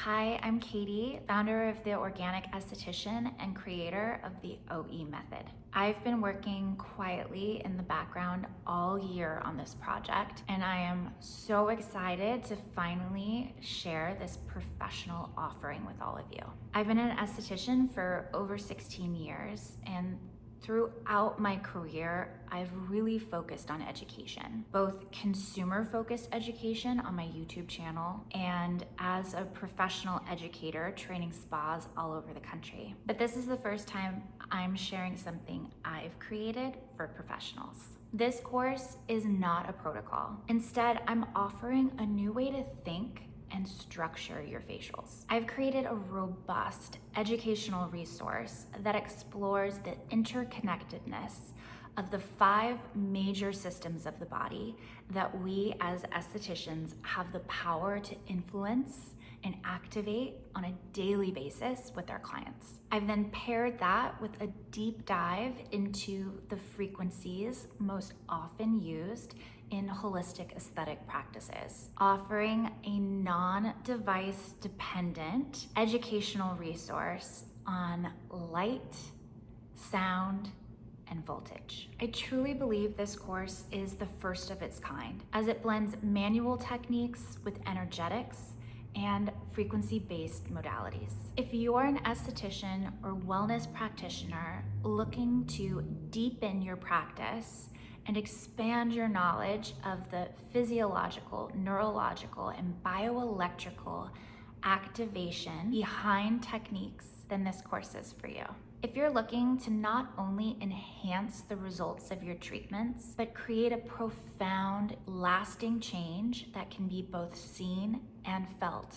Hi, I'm Katie, founder of the Organic Esthetician and creator of the OE method. I've been working quietly in the background all year on this project, and I am so excited to finally share this professional offering with all of you. I've been an esthetician for over 16 years, and throughout my career, I've really focused on education, both consumer-focused education on my YouTube channel and as a professional educator training spas all over the country. But this is the first time I'm sharing something I've created for professionals. This course is not a protocol. Instead, I'm offering a new way to think and structure your facials. I've created a robust educational resource that explores the interconnectedness of the 5 major systems of the body that we as estheticians have the power to influence and activate on a daily basis with our clients. I've then paired that with a deep dive into the frequencies most often used in holistic aesthetic practices, offering a non-device dependent educational resource on light, sound, and voltage. I truly believe this course is the first of its kind, as it blends manual techniques with energetics and frequency-based modalities. If you are an esthetician or wellness practitioner looking to deepen your practice and expand your knowledge of the physiological, neurological, and bioelectrical activation behind techniques, then this course is for you. If you're looking to not only enhance the results of your treatments, but create a profound, lasting change that can be both seen and felt,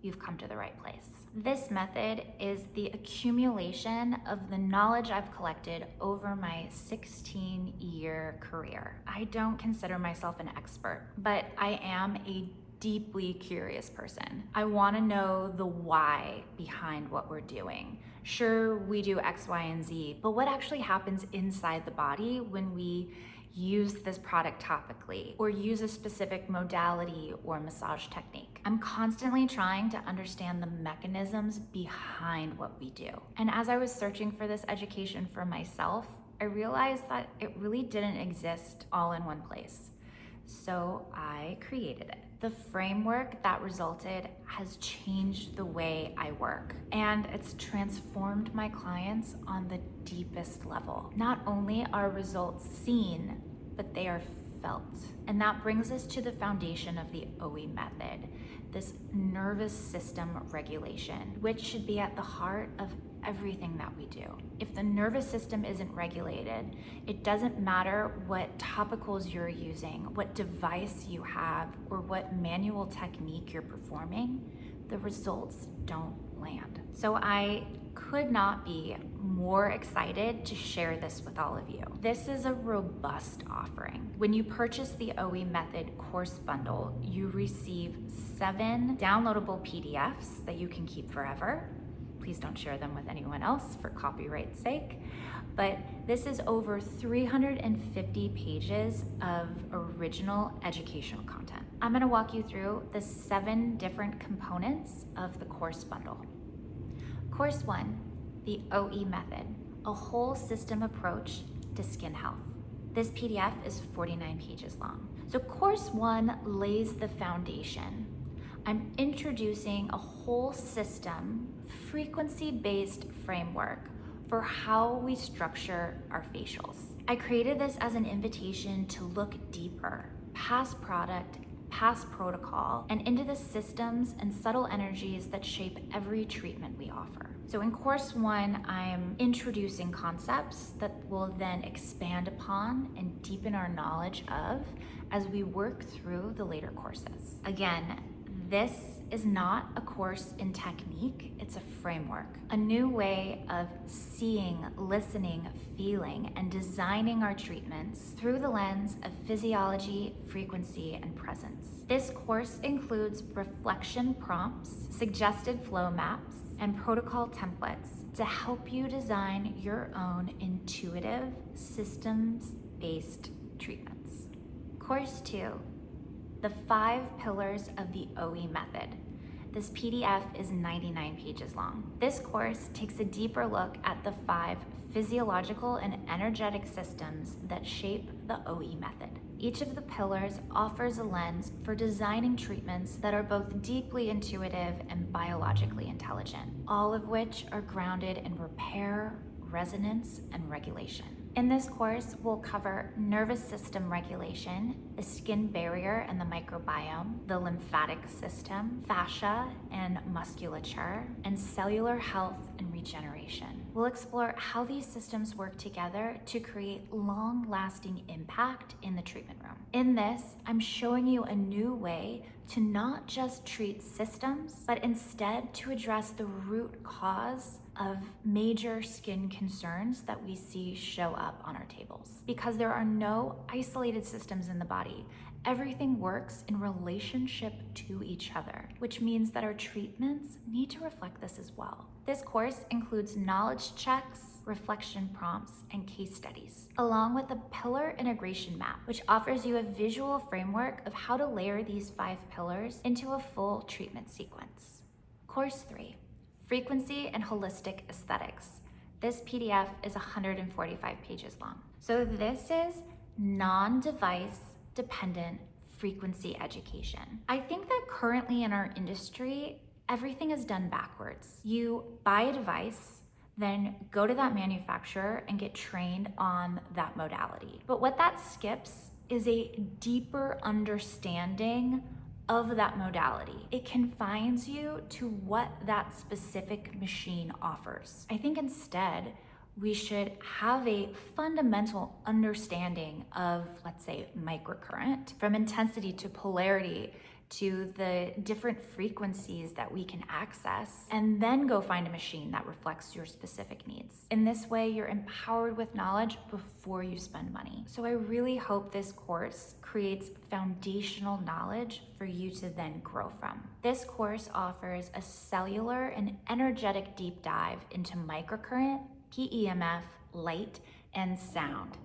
you've come to the right place. This method is the accumulation of the knowledge I've collected over my 16-year career. I don't consider myself an expert, but I am a deeply curious person. I want to know the why behind what we're doing. Sure, we do X, Y, and Z, but what actually happens inside the body when we use this product topically or use a specific modality or massage technique? I'm constantly trying to understand the mechanisms behind what we do. And as I was searching for this education for myself, I realized that it really didn't exist all in one place. So I created it. The framework that resulted has changed the way I work, and it's transformed my clients on the deepest level. Not only are results seen, but they are felt. And that brings us to the foundation of the OE method, this nervous system regulation, which should be at the heart of everything that we do. If the nervous system isn't regulated, it doesn't matter what topicals you're using, what device you have, or what manual technique you're performing, the results don't land. So I could not be more excited to share this with all of you. This is a robust offering. When you purchase the OE Method course bundle, you receive 7 downloadable PDFs that you can keep forever. Please don't share them with anyone else for copyright's sake. But this is over 350 pages of original educational content. I'm going to walk you through the 7 different components of the course bundle. Course 1, the OE method, a whole system approach to skin health. This PDF is 49 pages long. So course 1 lays the foundation. I'm introducing a whole system, frequency-based framework for how we structure our facials. I created this as an invitation to look deeper, past product, past protocol, and into the systems and subtle energies that shape every treatment we offer. So in course 1, I'm introducing concepts that we'll then expand upon and deepen our knowledge of as we work through the later courses. Again, this is not a course in technique, it's a framework, a new way of seeing, listening, feeling, and designing our treatments through the lens of physiology, frequency, and presence. This course includes reflection prompts, suggested flow maps, and protocol templates to help you design your own intuitive, systems-based treatments. Course 2, the 5 pillars of the OE method. This PDF is 99 pages long. This course takes a deeper look at the 5 physiological and energetic systems that shape the OE method. Each of the pillars offers a lens for designing treatments that are both deeply intuitive and biologically intelligent, all of which are grounded in repair, resonance, and regulation. In this course, we'll cover nervous system regulation, the skin barrier and the microbiome, the lymphatic system, fascia and musculature, and cellular health and regeneration. We'll explore how these systems work together to create long-lasting impact in the treatment room. In this, I'm showing you a new way to not just treat systems, but instead to address the root cause of major skin concerns that we see show up on our tables. Because there are no isolated systems in the body, everything works in relationship to each other, which means that our treatments need to reflect this as well. This course includes knowledge checks, reflection prompts, and case studies, along with a pillar integration map, which offers you a visual framework of how to layer these 5 pillars into a full treatment sequence. Course 3, Frequency and Holistic Aesthetics. This PDF is 145 pages long. So this is non-device dependent frequency education. I think that currently in our industry, everything is done backwards. You buy a device, then go to that manufacturer and get trained on that modality. But what that skips is a deeper understanding of that modality. It confines you to what that specific machine offers. I think instead, we should have a fundamental understanding of, let's say, microcurrent, from intensity to polarity to the different frequencies that we can access, and then go find a machine that reflects your specific needs. In this way, you're empowered with knowledge before you spend money. So I really hope this course creates foundational knowledge for you to then grow from. This course offers a cellular and energetic deep dive into microcurrent, PEMF, light, and sound.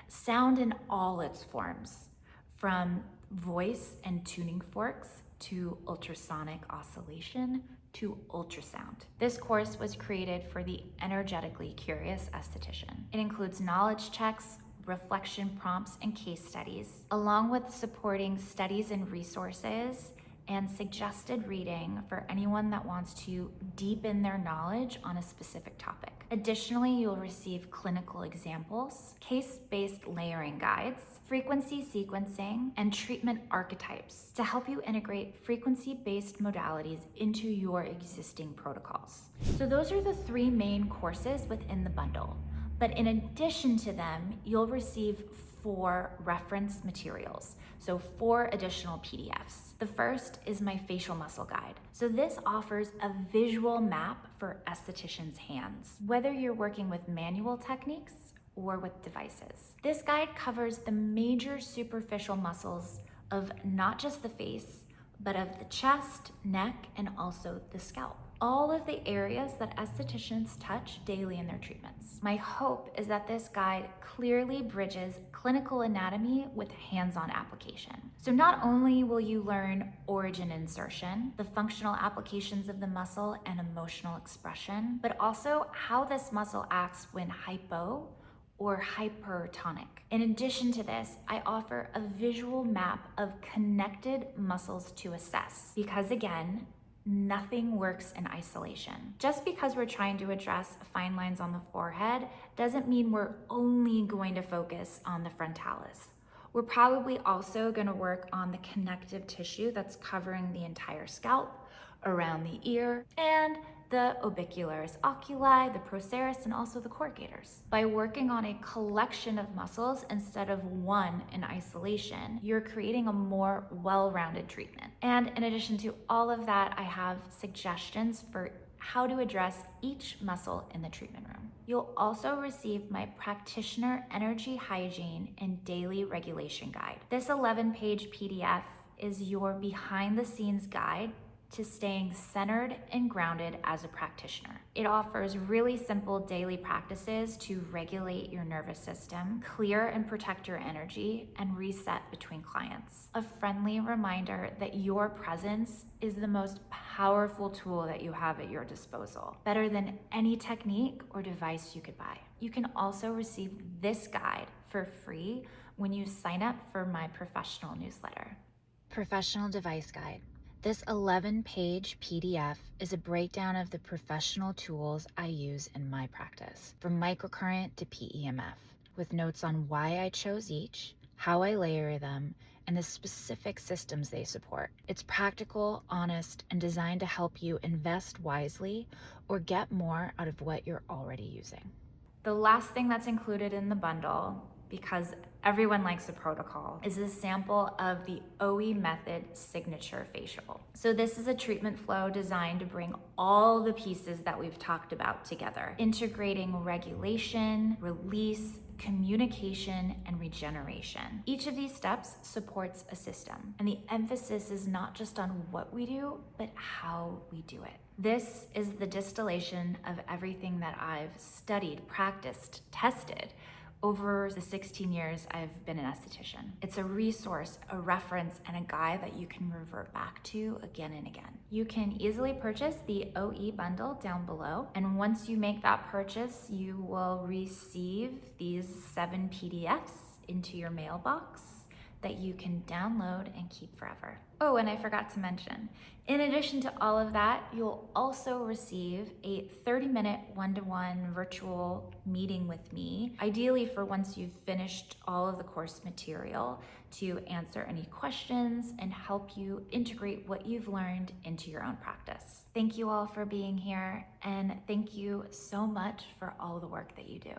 Sound in all its forms, from voice and tuning forks to ultrasonic oscillation to ultrasound. This course was created for the energetically curious esthetician. It includes knowledge checks, reflection prompts, and case studies, along with supporting studies and resources and suggested reading for anyone that wants to deepen their knowledge on a specific topic. Additionally, you'll receive clinical examples, case-based layering guides, frequency sequencing, and treatment archetypes to help you integrate frequency-based modalities into your existing protocols. So those are the 3 main courses within the bundle. But in addition to them, you'll receive 4 reference materials, so 4 additional PDFs. The first is my facial muscle guide. So this offers a visual map for estheticians' hands, whether you're working with manual techniques or with devices. This guide covers the major superficial muscles of not just the face, but of the chest, neck, and also the scalp. All of the areas that estheticians touch daily in their treatments. My hope is that this guide clearly bridges clinical anatomy with hands-on application. So not only will you learn origin insertion, the functional applications of the muscle and emotional expression, but also how this muscle acts when hypo or hypertonic. In addition to this, I offer a visual map of connected muscles to assess, because again, nothing works in isolation. Just because we're trying to address fine lines on the forehead doesn't mean we're only going to focus on the frontalis. We're probably also going to work on the connective tissue that's covering the entire scalp, around the ear, and the orbicularis oculi, the procerus, and also the corrugators. By working on a collection of muscles instead of one in isolation, you're creating a more well-rounded treatment. And in addition to all of that, I have suggestions for how to address each muscle in the treatment room. You'll also receive my Practitioner Energy, Hygiene, and Daily Regulation Guide. This 11-page PDF is your behind-the-scenes guide to staying centered and grounded as a practitioner. It offers really simple daily practices to regulate your nervous system, clear and protect your energy, and reset between clients. A friendly reminder that your presence is the most powerful tool that you have at your disposal, better than any technique or device you could buy. You can also receive this guide for free when you sign up for my professional newsletter. Professional Device Guide. This 11-page PDF is a breakdown of the professional tools I use in my practice, from microcurrent to PEMF, with notes on why I chose each, how I layer them, and the specific systems they support. It's practical, honest, and designed to help you invest wisely or get more out of what you're already using. The last thing that's included in the bundle, because everyone likes a protocol, is a sample of the OE method signature facial. So this is a treatment flow designed to bring all the pieces that we've talked about together, integrating regulation, release, communication, and regeneration. Each of these steps supports a system, and the emphasis is not just on what we do, but how we do it. This is the distillation of everything that I've studied, practiced, tested over the 16 years I've been an esthetician. It's a resource, a reference, and a guide that you can revert back to again and again. You can easily purchase the OE bundle down below, and once you make that purchase, you will receive these 7 PDFs into your mailbox that you can download and keep forever. Oh, and I forgot to mention, in addition to all of that, you'll also receive a 30-minute one-to-one virtual meeting with me, ideally for once you've finished all of the course material, to answer any questions and help you integrate what you've learned into your own practice. Thank you all for being here, and thank you so much for all the work that you do.